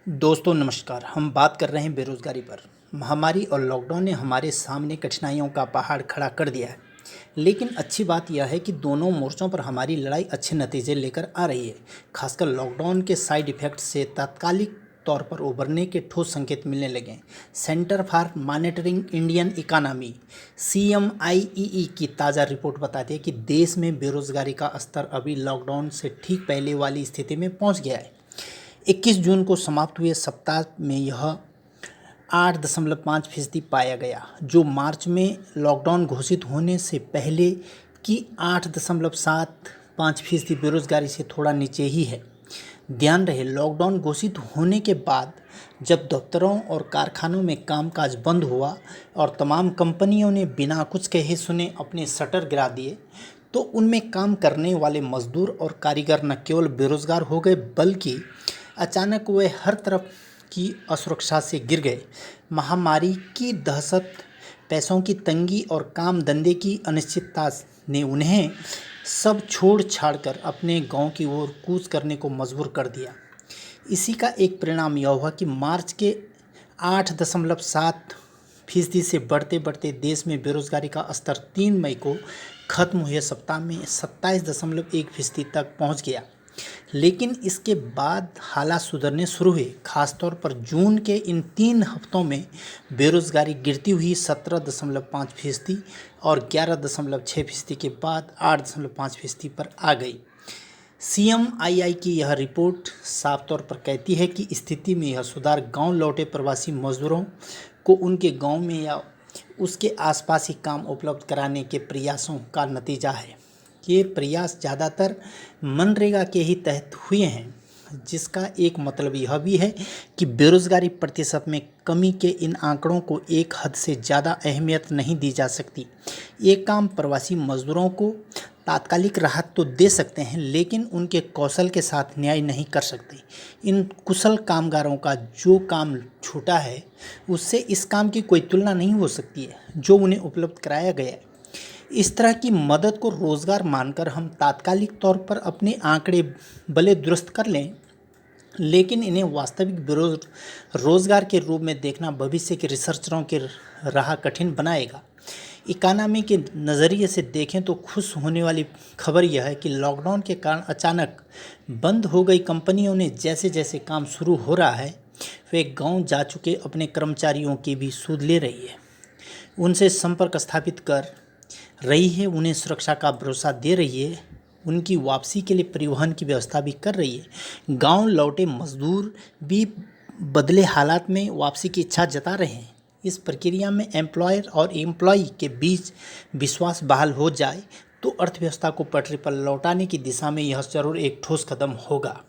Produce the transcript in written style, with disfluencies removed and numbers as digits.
दोस्तों नमस्कार। हम बात कर रहे हैं बेरोज़गारी पर। महामारी और लॉकडाउन ने हमारे सामने कठिनाइयों का पहाड़ खड़ा कर दिया है। लेकिन अच्छी बात यह है कि दोनों मोर्चों पर हमारी लड़ाई अच्छे नतीजे लेकर आ रही है। खासकर लॉकडाउन के साइड इफ़ेक्ट से तात्कालिक तौर पर उभरने के ठोस संकेत मिलने लगे हैं। Centre for monitoring Indian economy (CMIEE) की ताज़ा रिपोर्ट बताती है कि देश में बेरोज़गारी का स्तर अभी लॉकडाउन से ठीक पहले वाली स्थिति में पहुंच गया है। 21 जून को समाप्त हुए सप्ताह में यह 8.5% पाया गया, जो मार्च में लॉकडाउन घोषित होने से पहले की 8.75% बेरोजगारी से थोड़ा नीचे ही है। ध्यान रहे, लॉकडाउन घोषित होने के बाद जब दफ्तरों और कारखानों में कामकाज बंद हुआ और तमाम कंपनियों ने बिना कुछ कहे सुने अपने शटर गिरा दिए, तो उनमें काम करने वाले मजदूर और कारीगर न केवल बेरोजगार हो गए, बल्कि अचानक वे हर तरफ की असुरक्षा से गिर गए। महामारी की दहशत, पैसों की तंगी और काम धंधे की अनिश्चितता ने उन्हें सब छोड़ छाड़ कर अपने गांव की ओर कूच करने को मजबूर कर दिया। इसी का एक परिणाम यह हुआ कि मार्च के 8.7% से बढ़ते बढ़ते देश में बेरोजगारी का स्तर 3 मई को खत्म हुए सप्ताह में 27.1% तक पहुंच गया। लेकिन इसके बाद हालात सुधरने शुरू हुए। खासतौर पर जून के इन 3 हफ्तों में बेरोजगारी गिरती हुई 17.5% और 11.6% के बाद 8.5% पर आ गई। CMII की यह रिपोर्ट साफ तौर पर कहती है कि स्थिति में यह सुधार गांव लौटे प्रवासी मजदूरों को उनके गांव में या उसके आसपास ही काम उपलब्ध कराने के प्रयासों का नतीजा है। ये प्रयास ज़्यादातर मनरेगा के ही तहत हुए हैं, जिसका एक मतलब यह भी है कि बेरोजगारी प्रतिशत में कमी के इन आंकड़ों को एक हद से ज़्यादा अहमियत नहीं दी जा सकती। ये काम प्रवासी मजदूरों को तात्कालिक राहत तो दे सकते हैं, लेकिन उनके कौशल के साथ न्याय नहीं कर सकते। इन कुशल कामगारों का जो काम छूटा है, उससे इस काम की कोई तुलना नहीं हो सकती है जो उन्हें उपलब्ध कराया गया है। इस तरह की मदद को रोज़गार मानकर हम तात्कालिक तौर पर अपने आंकड़े भले दुरुस्त कर लें, लेकिन इन्हें वास्तविक रोज़गार के रूप में देखना भविष्य के रिसर्चरों की राह कठिन बनाएगा। इकानमी के नज़रिए से देखें तो खुश होने वाली खबर यह है कि लॉकडाउन के कारण अचानक बंद हो गई कंपनियों ने जैसे जैसे काम शुरू हो रहा है, वे गांव जा चुके अपने कर्मचारियों की भी सुध ले रही है, उनसे संपर्क स्थापित कर रही है, उन्हें सुरक्षा का भरोसा दे रही है, उनकी वापसी के लिए परिवहन की व्यवस्था भी कर रही है। गांव लौटे मजदूर भी बदले हालात में वापसी की इच्छा जता रहे हैं। इस प्रक्रिया में एम्प्लॉयर और एम्प्लॉई के बीच विश्वास बहाल हो जाए तो अर्थव्यवस्था को पटरी पर लौटाने की दिशा में यह जरूर एक ठोस कदम होगा।